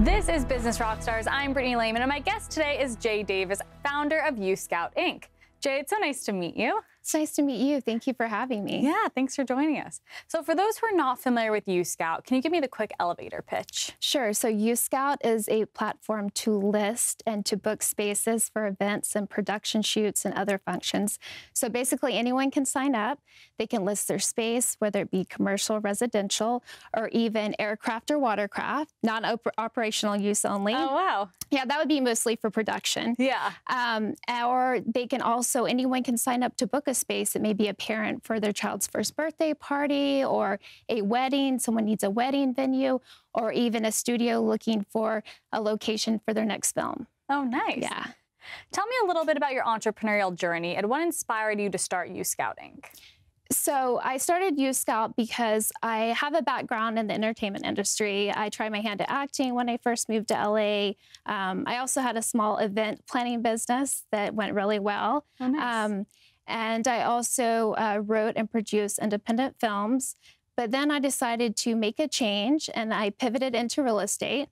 This is Business Rockstars. I'm Brittany Lehman, and my guest today is Jae Davis, founder of U Scout Inc. Jae, it's so nice to meet you. It's nice to meet you. Thank you for having me. Yeah, thanks for joining us. So for those who are not familiar with U Scout, can you give me the quick elevator pitch? Sure. So U Scout is a platform to list and to book spaces for events and production shoots and other functions. So basically anyone can sign up. They can list their space, whether it be commercial, residential, or even aircraft or watercraft, non-operational use only. Oh, wow. Yeah, that would be mostly for production. Yeah. Or they can also, anyone can sign up to book a space. It may be a parent for their child's first birthday party or a wedding. Someone needs a wedding venue, or even a studio looking for a location for their next film. Oh, nice. Yeah. Tell me a little bit about your entrepreneurial journey and what inspired you to start U Scout Inc. So I started U Scout because I have a background in the entertainment industry. I tried my hand at acting when I first moved to LA. I also had a small event planning business that went really well. Oh, nice. And I also wrote and produced independent films. But then I decided to make a change, and I pivoted into real estate.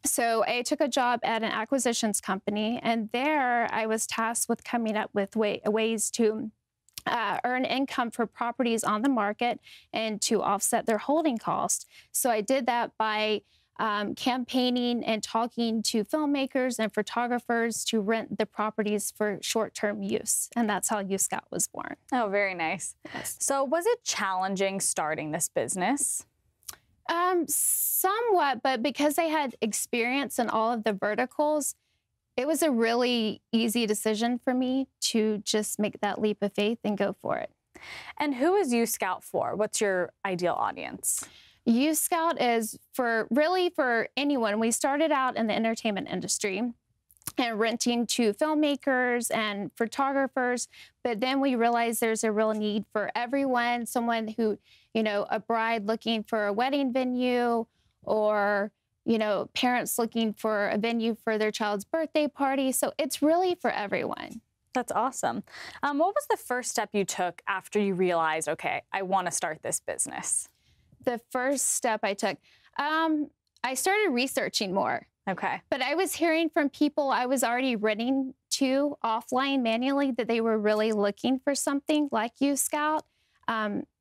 So I took a job at an acquisitions company, and there I was tasked with coming up with ways to earn income for properties on the market and to offset their holding cost. So I did that by campaigning and talking to filmmakers and photographers to rent the properties for short-term use. And that's how U Scout was born. Oh, very nice. Yes. So was it challenging starting this business? Somewhat, but because I had experience in all of the verticals, it was a really easy decision for me to just make that leap of faith and go for it. And who is U Scout for? What's your ideal audience? U Scout is really for anyone. We started out in the entertainment industry and renting to filmmakers and photographers, but then we realized there's a real need for everyone, someone who, a bride looking for a wedding venue, or parents looking for a venue for their child's birthday party. So it's really for everyone. That's awesome. What was the first step you took after you realized, okay, I want to start this business? The first step I took, I started researching more. Okay. But I was hearing from people I was already renting to offline manually that they were really looking for something like U Scout.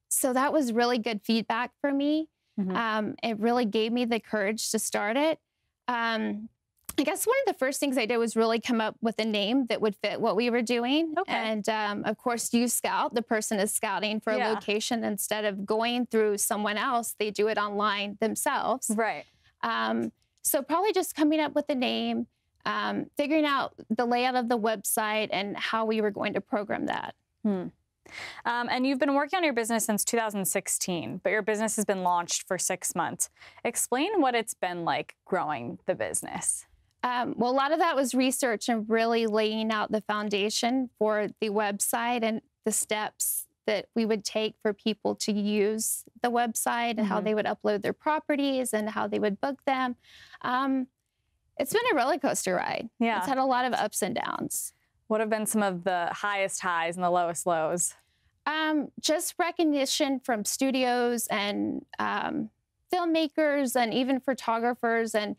So that was really good feedback for me. Mm-hmm. It really gave me the courage to start it. I guess one of the first things I did was really come up with a name that would fit what we were doing. Okay. And of course, U Scout, the person is scouting for a location instead of going through someone else. They do it online themselves. Right. So probably just coming up with a name, figuring out the layout of the website and how we were going to program that. And you've been working on your business since 2016, but your business has been launched for 6 months. Explain what it's been like growing the business. Well, a lot of that was research and really laying out the foundation for the website and the steps that we would take for people to use the website and how they would upload their properties and how they would book them. It's been a roller coaster ride. Yeah. It's had a lot of ups and downs. What have been some of the highest highs and the lowest lows? Just recognition from studios and filmmakers and even photographers, and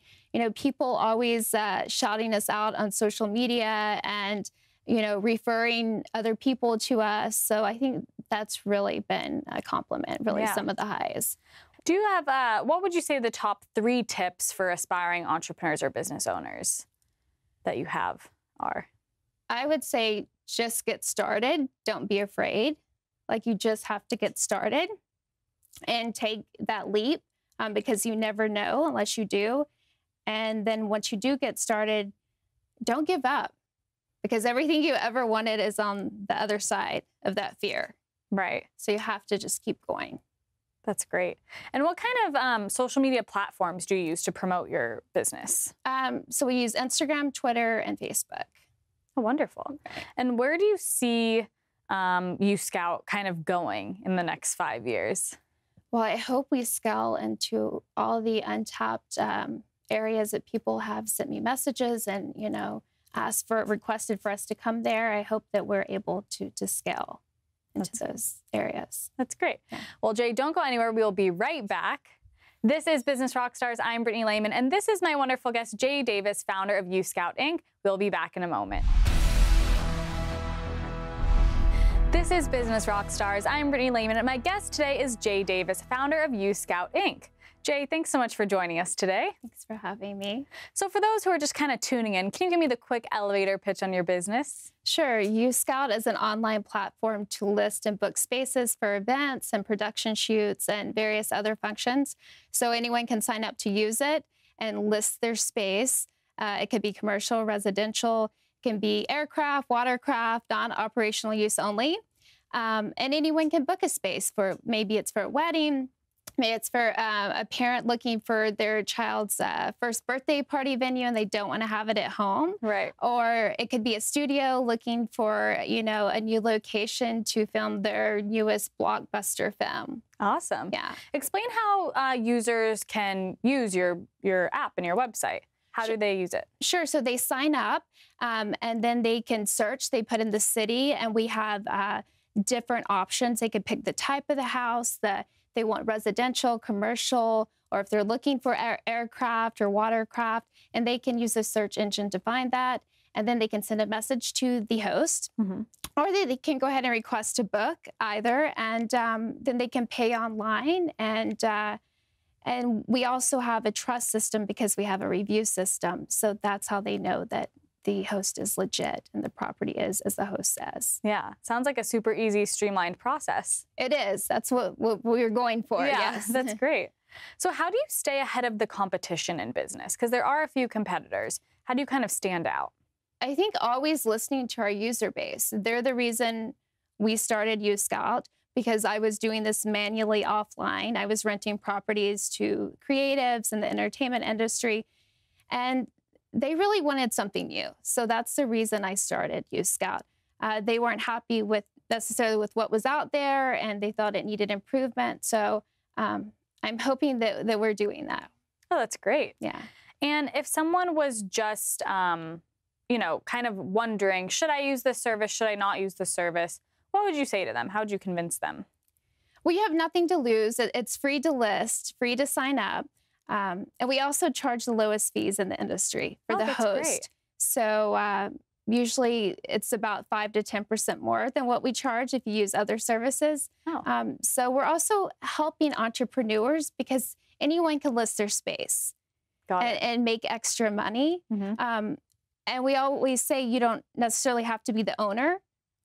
people always shouting us out on social media and referring other people to us. So I think that's really been a compliment, really some of the highs. Do you have, what would you say the top 3 tips for aspiring entrepreneurs or business owners that you have are? I would say just get started. Don't be afraid. Like, you just have to get started and take that leap because you never know unless you do. And then once you do get started, don't give up, because everything you ever wanted is on the other side of that fear. Right. So you have to just keep going. That's great. And what kind of social media platforms do you use to promote your business? So we use Instagram, Twitter, and Facebook. Oh, wonderful. Okay. And where do you see U Scout kind of going in the next 5 years? Well, I hope we scale into all the untapped areas that people have sent me messages and, requested for us to come there. I hope that we're able to scale into those areas. That's great. Yeah. Well, Jae, don't go anywhere. We'll be right back. This is Business Rockstars. I'm Brittany Lehman, and this is my wonderful guest, Jae Davis, founder of U Scout Inc. We'll be back in a moment. This is Business Rockstars. I'm Brittany Lehman, and my guest today is Jae Davis, founder of U Scout Inc. Jae, thanks so much for joining us today. Thanks for having me. So for those who are just kind of tuning in, can you give me the quick elevator pitch on your business? Sure. U Scout is an online platform to list and book spaces for events and production shoots and various other functions. So anyone can sign up to use it and list their space. It could be commercial, residential, it can be aircraft, watercraft, non-operational use only. And anyone can book a space for, maybe it's for a wedding, maybe it's for a parent looking for their child's first birthday party venue and they don't want to have it at home. Right. Or it could be a studio looking for, a new location to film their newest blockbuster film. Awesome. Yeah. Explain how users can use your app and your website. How do they use it? Sure. So they sign up and then they can search. They put in the city and we have different options. They could pick the type of the house, they want residential, commercial, or if they're looking for aircraft or watercraft, and they can use the search engine to find that. And then they can send a message to the host, or they can go ahead and request to book either. And then they can pay online. And we also have a trust system because we have a review system. So that's how they know that the host is legit and the property is as the host says. Yeah, sounds like a super easy, streamlined process. It is. That's what we're going for. Yeah, yes. That's great. So how do you stay ahead of the competition in business? Because there are a few competitors. How do you kind of stand out? I think always listening to our user base. They're the reason we started U Scout, because I was doing this manually offline. I was renting properties to creatives in the entertainment industry, and they really wanted something new. So that's the reason I started U Scout. They weren't happy necessarily with what was out there, and they thought it needed improvement. So I'm hoping that we're doing that. Oh, that's great. Yeah. And if someone was just, kind of wondering, should I use this service? Should I not use this service? What would you say to them? How would you convince them? Well, you have nothing to lose. It's free to list, free to sign up. And we also charge the lowest fees in the industry for the host. Great. So usually it's about 5 to 10% more than what we charge if you use other services. Oh. So we're also helping entrepreneurs because anyone can list their space and make extra money. And we always say you don't necessarily have to be the owner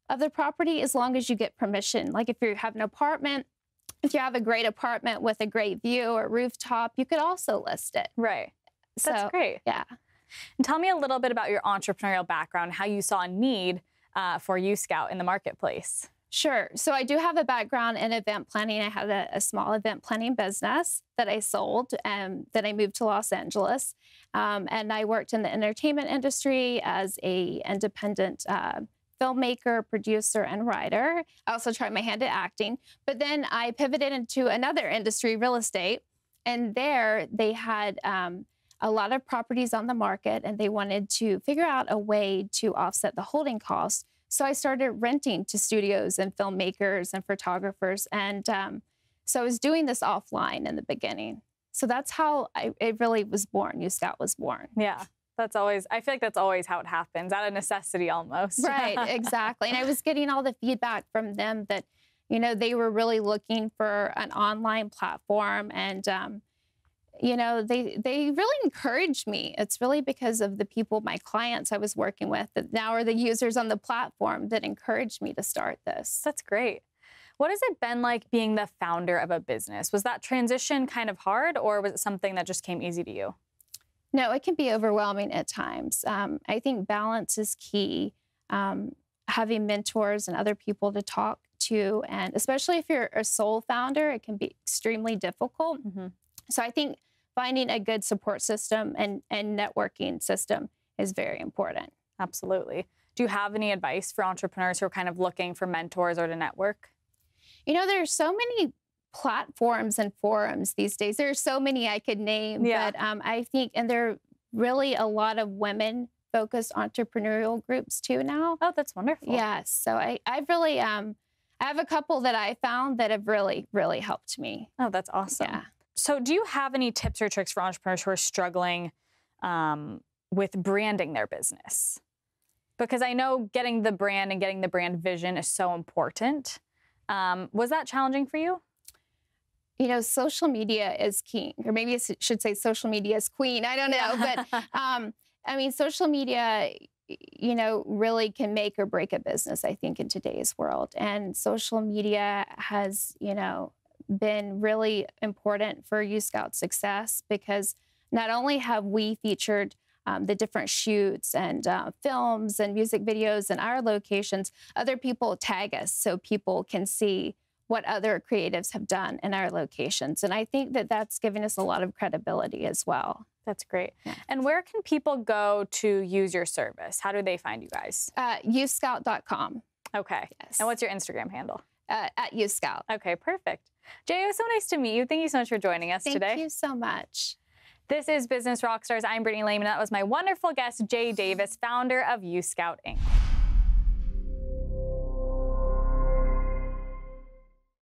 of the property as long as you get permission. Like if you have an apartment, if you have a great apartment with a great view or rooftop, you could also list it. Right. That's great. Yeah. And tell me a little bit about your entrepreneurial background, how you saw a need for U Scout in the marketplace. Sure. So I do have a background in event planning. I had a small event planning business that I sold and then I moved to Los Angeles. And I worked in the entertainment industry as an independent filmmaker, producer, and writer. I also tried my hand at acting. But then I pivoted into another industry, real estate. And there they had a lot of properties on the market and they wanted to figure out a way to offset the holding costs. So I started renting to studios and filmmakers and photographers. And so I was doing this offline in the beginning. So that's how it really was born. U Scout was born. Yeah. I feel like that's always how it happens, out of necessity almost. Right, exactly. And I was getting all the feedback from them that, they were really looking for an online platform. And, they really encouraged me. It's really because of the people, my clients I was working with, that now are the users on the platform that encouraged me to start this. That's great. What has it been like being the founder of a business? Was that transition kind of hard, or was it something that just came easy to you? No, it can be overwhelming at times. I think balance is key. Having mentors and other people to talk to, and especially if you're a sole founder, it can be extremely difficult. So I think finding a good support system and networking system is very important. Absolutely. Do you have any advice for entrepreneurs who are kind of looking for mentors or to network? There's so many platforms and forums these days. There are so many I could name, but I think, and there are really a lot of women-focused entrepreneurial groups too now. Oh, that's wonderful. Yes. So I've really, I have a couple that I found that have really, really helped me. Oh, that's awesome. Yeah. So do you have any tips or tricks for entrepreneurs who are struggling with branding their business? Because I know getting the brand and getting the brand vision is so important. Was that challenging for you? You know, social media is king, or maybe I should say social media is queen. I don't know. But I mean, social media, you know, really can make or break a business, I think, in today's world. And social media has, you know, been really important for U Scout's success, because not only have we featured the different shoots and films and music videos in our locations, other people tag us so people can see what other creatives have done in our locations. And I think that that's given us a lot of credibility as well. That's great. Yeah. And where can people go to use your service? How do they find you guys? Uscout.com. Okay. Yes. And what's your Instagram handle? At Uscout. Okay, perfect. Jae, it was so nice to meet you. Thank you so much for joining us today. Thank you so much. This is Business Rockstars. I'm Brittany Lehman. That was my wonderful guest, Jae Davis, founder of U Scout Inc.